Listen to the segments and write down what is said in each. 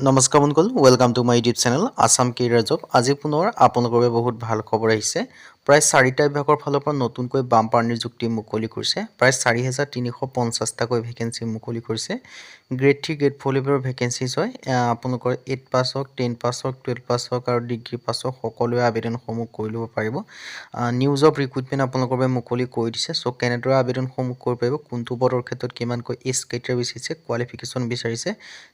নমস্কাৰ বন্ধুসকল welcome to my YouTube channel Assam career job আজি পুনৰ আপোনালোকৰ বাবে বহুত ভাল খবৰ আহিছে প্ৰায় 4টা বিভাগৰ ফালৰ পৰা নতুনকৈ বাম্পাৰ নিযুক্তি মুকলি কৰিছে প্ৰায় 4350টাকৈ ভেকেন্সি মুকলি কৰিছে গ্ৰেড 3 গ্ৰেড 4 লেভেলৰ ভেকেন্সিজ হয় আপোনালোকৰ 8 পাছ হওক 10 পাছ হওক 12 পাছ হওক আৰু ডিগ্ৰী পাছ হওক সকলোৱে আবেদনসমূহ কৰি ল'ব পাৰিব নিউজ অফ ৰিক্ৰুটমেণ্ট আপোনালোকৰ বাবে মুকলি কৰি দিছে সো কেনেদৰে আবেদনসমূহ কৰিব পাৰিব কোনটো পদৰ ক্ষেত্ৰত কিমানকৈ এজ ক্ৰাইটেৰিয়া বিচাৰিছে কোৱালিফিকেশ্যন বিচাৰিছে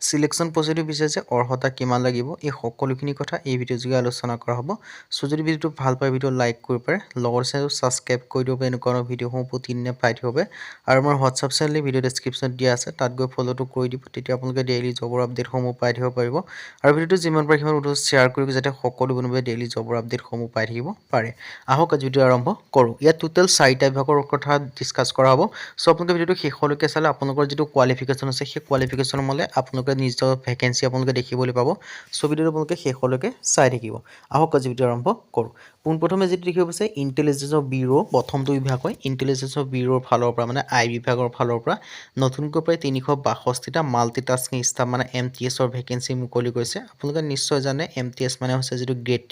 সিলেকশ্যন প্ৰসিডিউৰ বিচাৰিছে অৰ্হতা কিমান লাগিব এই সকলোখিনি কথা এই ভিডিঅ' যোগে আলোচনা কৰা হ'ব সো যদি ভিডিঅ'টো ভাল পায় ভিডিঅ' লাইক কৰিব পাৰে লগৰ চেনেলটো সাবস্ক্ৰাইব কৰি দিব পাৰে এনেকুৱা ভিডিঅ'সমূহ প্ৰতিদিনে পাই থাকিব পাৰে আৰু মোৰ হোৱাটছআপ চেনেল ভিডিঅ' ডেছক্ৰিপশ্যনত দিয়া আছে তাত গৈ ফলোটো কৰি দিব তেতিয়া আপোনালোকে ডেইলি জবৰ আপডেটসমূহ পাই থাকিব পাৰিব আৰু ভিডিঅ'টো যিমান পাৰে সিমান শ্বেয়াৰ কৰিব যাতে সকলো বন্ধুৱে ডেইলি জবৰ আপডেটসমূহ পাই থাকিব পাৰে আহক আজি ভিডিঅ' আৰম্ভ কৰোঁ ইয়াত টোটেল 4টা বিভাগৰ কথা ডিসকাস কৰা হ'ব সো আপোনালোকে ভিডিঅ'টো শেষলৈকে চালে আপোনালোকৰ যিটো কোৱালিফিকেশ্যন আছে সেই কোৱালিফিকেশ্যন মলে আপোনালোকে নিজৰ ভেকেন্সি আপোনালোকে দেখিবলৈ পাব সো ভিডিঅ'টো আপোনালোকে শেষলৈকে চাই থাকিব আহক আজি ভিডিঅ' আৰম্ভ কৰোঁ পোনপ্ৰথমে যেটো দেখিব পাইছে ইন্টেলিজেন্স অফ ব্যুৰো প্ৰথমটো বিভাগ হয় ইন্টেলিজেন্স অফ ব্যুৰোৰ ফালৰ পৰা মানে আই বিভাগৰ ফালৰ পৰা নতুনকৈ প্ৰায় 362টা মাল্টিটাস্কিং ষ্টাফ মানে MTS ৰ ভেকেন্সি মুকলি কৰিছে আপোনালোকে নিশ্চয় জানে MTS মানে হৈছে যেটো গ্ৰেড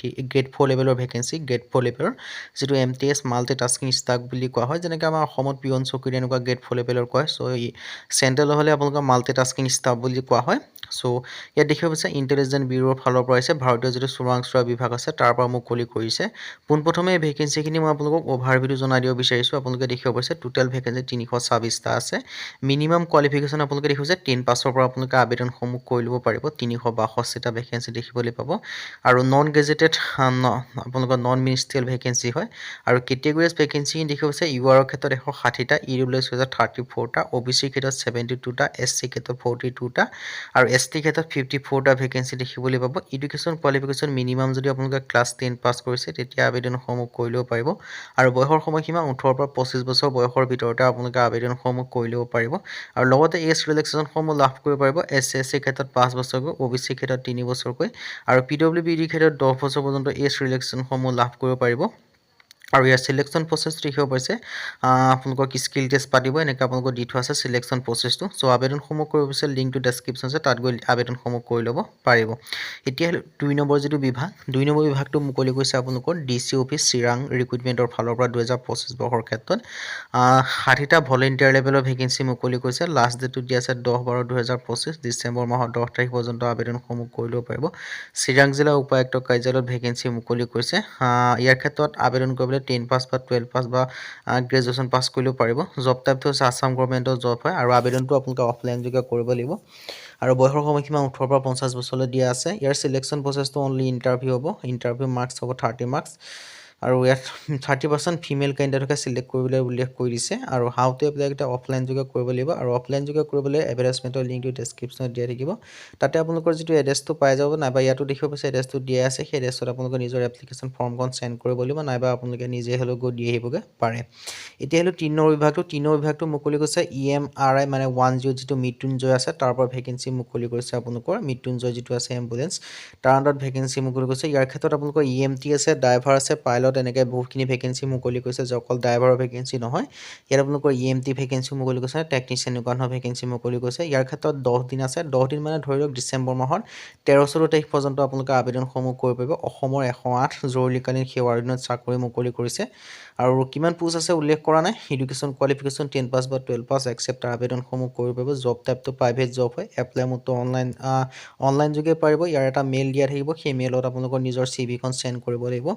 4 লেভেলৰ ভেকেন্সি গ্ৰেড 4 লেভেলৰ যেটো MTS মাল্টিটাস্কিং ষ্টাফ বুলি কোৱা হয় যেনেকৈ আমাৰ অসমত পিয়ন চকীদাৰ এনেকুৱা গ্ৰেড 4 লেভেলৰ কয় সো চেন্ট্ৰেল হ'লে আপোনালোকৰ মাল্টিটাস্কিং ষ্টাফ বুলি কোৱা হয় সো ইয়াত দেখিব পাইছে ইন্টেলিজেন্স ব্যুৰোৰ ফালৰ পৰা আছে ভাৰতীয় যেটো চোৰাংচোৱা বিভাগ আছে তাৰ পৰা মুকলি কৰিছে পোনপ্ৰথমে ভেকেন্সিখিনি মই আপোনালোকক ওভাৰভিউ জনাই দিব বিচাৰিছো আপোনালোকে দেখিব পাইছে টোটেল ভেকেন্সি 326টা আছে মিনিমাম কোৱালিফিকেশ্যন আপোনালোকে দেখিছে 10 পাছৰ পৰা আপোনালোকে আবেদনসমূহ কৰি ল'ব পাৰিব 362টা ভেকেন্সি দেখিবলৈ পাব আৰু নন গেজেটেড আপোনালোকৰ নন মিনিষ্ট্ৰিয়েল ভেকেন্সি হয় আৰু কেটেগৰিজ ভেকেন্সি দেখিব পাইছে ইউআৰৰ ক্ষেত্ৰত 160টা ইডব্লিউএছ ক্ষেত্ৰত 34টা ওবিসি ক্ষেত্ৰত 72টা এসসি ক্ষেত্ৰত 42টা আৰু এসটি ক্ষেত্ৰত 54টা ভেকেন্সি দেখিবলৈ পাব এডুকেশ্যন কোৱালিফিকেশ্যন মিনিমাম যদি আপোনালোকে ক্লাছ 10 পাছ কৰিছে তেতিয়া আবেদনসমূহ কৰি ল'ব পাৰিব আৰু বয়সৰ সময়সীমা 18 পৰা 25 বছৰ বয়সৰ ভিতৰতে আপোনালোকে আবেদনসমূহ কৰি ল'ব পাৰিব আৰু লগতে এজ ৰিলেক্সেশ্যনসমূহ লাভ কৰিব পাৰিব এসএসসি ক্ষেত্ৰত 5 বছৰকৈ ওবিসি ক্ষেত্ৰত 3 বছৰকৈ আৰু পিডব্লিউবিডি ক্ষেত্ৰত 10 বছৰ পৰ্যন্ত এজ ৰিলেক্সেশ্যনসমূহ লাভ কৰিব পাৰিব আৰু ইয়াৰ সিলেকশ্যন প্ৰসেছ দেখিব পাইছে আপোনালোকক স্কিল টেষ্ট পাতিব এনেকৈ আপোনালোকক দি থোৱা আছে সিলেকশ্যন প্ৰসেছটো সো আবেদনসমূহ কৰিব বিচাৰিলে লিংকটো ডেছক্ৰিপশ্যন আছে তাত গৈ আবেদনসমূহ কৰি ল'ব পাৰিব এতিয়া 2 নম্বৰ যেটো বিভাগ 2 নম্বৰ বিভাগটো মুকলি কৰিছে আপোনালোকৰ ডিসি অফিচ চিৰাং ৰিক্ৰুটমেন্টৰ ফালৰ পৰা 2025 বৰ্ষৰ ক্ষেত্ৰত 60টা ভলেন্টিয়াৰ লেভেলৰ ভেকেন্সি মুকলি কৰিছে লাষ্ট ডেটটো দিয়া আছে 10/12/2025 ডিসেম্বৰ মাহৰ 10 তাৰিখ পৰ্যন্ত আবেদনসমূহ কৰি ল'ব পাৰিব চিৰাং জিলা উপায়ুক্ত কাৰ্যালয়ত ভেকেন্সি মুকলি কৰিছে ইয়াৰ ক্ষেত্ৰত আবেদন কৰিবলৈ 10 পাছ বা 12 পাছ বা গ্ৰেজুৱেচন পাছ কৰিলেও পাৰিব জব টাইপটো হৈছে আসাম গভৰ্ণমেণ্টৰ জব হয় আৰু আবেদনটো আপোনালোকে অফলাইন যোগে কৰিব লাগিব আৰু বয়সৰ সময়সীমা 18 পৰা 50 বছৰলৈ দিয়া আছে ইয়াৰ সিলেকশ্যন প্ৰসেছটো অনলি ইন্টাৰভিউ হ'ব ইন্টাৰভিউ মাৰ্কস হ'ব 30 মাৰ্কস আৰু ইয়াত 30% ফিমেল ক্যান্ডিডেটকে সিলেক্ট কৰিবলৈ উল্লেখ কৰি দিছে আৰু হাউ টু এপ্লাই এটা অফলাইন যোগে কৰিব লাগিব আৰু অফলাইন যোগে কৰিবলৈ এডভাৰটাইজমেন্টৰ লিংকটো ডেছক্ৰিপশ্যনত দিয়া থাকিব তাতে আপোনালোকৰ যেটো এড্ৰেছটো পাই যাব নাইবা ইয়াতো দেখিব পাইছে এড্ৰেছটো দিয়া আছে সেই এড্ৰেছত আপোনালোকে নিজৰ এপ্লিকেশ্যন ফৰ্মখন সেন্ড কৰিব লাগিব নাইবা আপোনালোকে নিজে হলো গৈ দি আহিবগে পাৰে এতিয়া হলো 3 নম্বৰ বিভাগটো মুকলি কৰিছে EMRI মানে 10 যেটো মৃত্যুঞ্জয় আছে তাৰ পৰা ভেকেন্সি মুকলি কৰিছে আপোনালোকৰ মৃত্যুঞ্জয় যেটো আছে এম্বুলেন্স তাৰ আন্ডাৰত ভেকেন্সি মুকলি কৰিছে ইয়াৰ ক্ষেত্ৰত আপোনালোকৰ EMT আছে ড্ৰাইভাৰ আছে পাইলট এনেকৈ বহুতখিনি ভেকেন্সি মুকলি কৰিছে যে অকল ড্ৰাইভাৰৰ ভেকেন্সি নহয় ইয়াত আপোনালোকৰ EMT ভেকেন্সি মুকলি কৰিছে টেকনিচিয়ান নিকনৰ ভেকেন্সি মুকলি কৰিছে ইয়াৰ ক্ষেত্ৰত 10 দিন আছে 10 দিন মানে ধৰি লওক ডিসেম্বৰ মাহৰ 13 তাৰিখ পৰ্যন্ত আপোনালোকে আবেদনসমূহ কৰিব পাৰিব অসমৰ 108 জৰুৰীকালীন সেৱাৰ দিনত চাকৰি মুকলি কৰিছে আৰু কিমান পোষ্ট আছে উল্লেখ কৰা নাই এডুকেশ্যন কোৱালিফিকেশ্যন 10 পাছ বা 12 পাছ একসেপ্ট আবেদনসমূহ কৰিব পাৰিব জব টাইপটো প্ৰাইভেট জব হয় এপ্লাই মোডটো অনলাইন যোগে পাৰিব ইয়াৰ এটা মেইল দিয়া থাকিব সেই মেইলত আপোনালোকৰ নিজৰ সিভিখন সেন্ড কৰিব লাগিব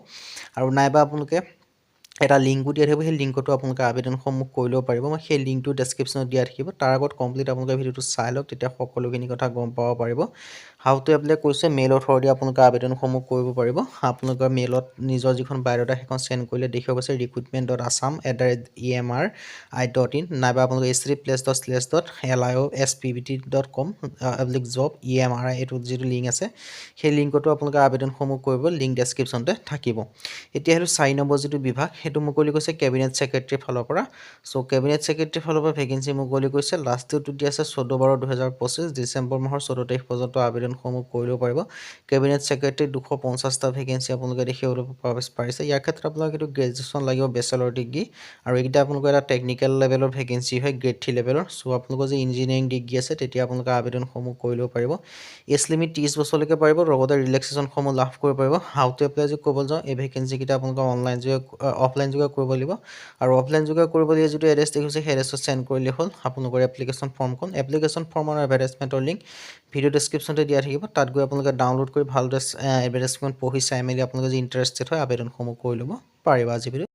আৰু নাইবা আপোনালোকে এটা লিংকও দিয়া থাকিব সেই লিংকটো আপোনালোকে আবেদনসমূহ কৰি ল'ব পাৰিব মই সেই লিংকটো ডেছক্ৰিপশ্যনত দিয়া থাকিব তাৰ আগত কমপ্লিট আপোনালোকে ভিডিঅ'টো চাই লওক তেতিয়া সকলোখিনি কথা গম পাব পাৰিব হাউ টু এপ্লাই কৈছে মেইলৰ থ্ৰুদি আপোনালোকে আবেদনসমূহ কৰিব পাৰিব আপোনালোকৰ মেইলত নিজৰ যিখন বায়োডাটা সেইখন সেন্ড কৰিলে দেখিব পাইছে recruitment.assam@emri.in নাইবা আপোনালোকে sriplace.slash.liospbt.com job emri এটো যেটো লিংক আছে সেই লিংকটো আপোনালোকে আবেদনসমূহ কৰিব লিংক ডেছক্ৰিপশ্যনতে থাকিব এতিয়া হলো 4 নম্বৰ যেটো বিভাগ সেইটো মুকলি কৰিছে কেবিনেট ছেক্ৰেটাৰীৰ ফালৰ পৰা চ' কেবিনেট ছেক্ৰেটাৰীৰ ফালৰ পৰা ভেকেঞ্চি মুকলি কৰিছে লাষ্ট ডেটটো দিয়া আছে 14/12/2025 ডিচেম্বৰ মাহৰ 14 তাৰিখ পৰ্যন্ত আবেদনসমূহ কৰি ল'ব পাৰিব কেবিনেট ছেক্ৰেটাৰী 250টা ভেকেঞ্চি আপোনালোকে দেখিবলৈ পাৰিছে ইয়াৰ ক্ষেত্ৰত আপোনালোকে এইটো গ্ৰেজুৱেশ্যন লাগিব বেচেলৰ ডিগ্ৰী আৰু এইকেইটা আপোনালোকৰ এটা টেকনিকেল লেভেলৰ ভেকেঞ্চি হয় গ্ৰেড 3 লেভেলৰ চ' আপোনালোকৰ যে ইঞ্জিনিয়াৰিং ডিগ্ৰী আছে তেতিয়া আপোনালোকে আবেদনসমূহ কৰি ল'ব পাৰিব এজ লিমিট 30 বছৰলৈকে পাৰিব লগতে ৰিলেক্সেশ্যনসমূহ লাভ কৰিব পাৰিব হাউ টু এপ্লাই যদি ক'বলৈ যাওঁ এই ভেকেঞ্চিকেইটা আপোনালোকে অনলাইন যোগে অফলাইন যোগে কৰিব লাগিব আৰু অফলাইন যোগে কৰিবলৈ যিটো এড্ৰেছ দেখিছে সেই এড্ৰেছত চেণ্ড কৰিলে হ'ল আপোনালোকৰ এপ্লিকেশ্যন ফৰ্মখন এপ্লিকেশ্যন ফৰ্ম আৰু এডভাৰটাইজমেণ্টৰ লিংক ভিডিঅ' ডেছক্ৰিপশ্যনতে দিয়া থাকিব তাত গৈ আপোনালোকে ডাউনলোড কৰি ভালদৰে এডভাৰটাইজমেণ্ট পঢ়ি চাই মেলি আপোনালোকে যদি ইণ্টাৰেষ্টেড হয় আবেদনসমূহ কৰি ল'ব পাৰিব আজি ভিডিঅ'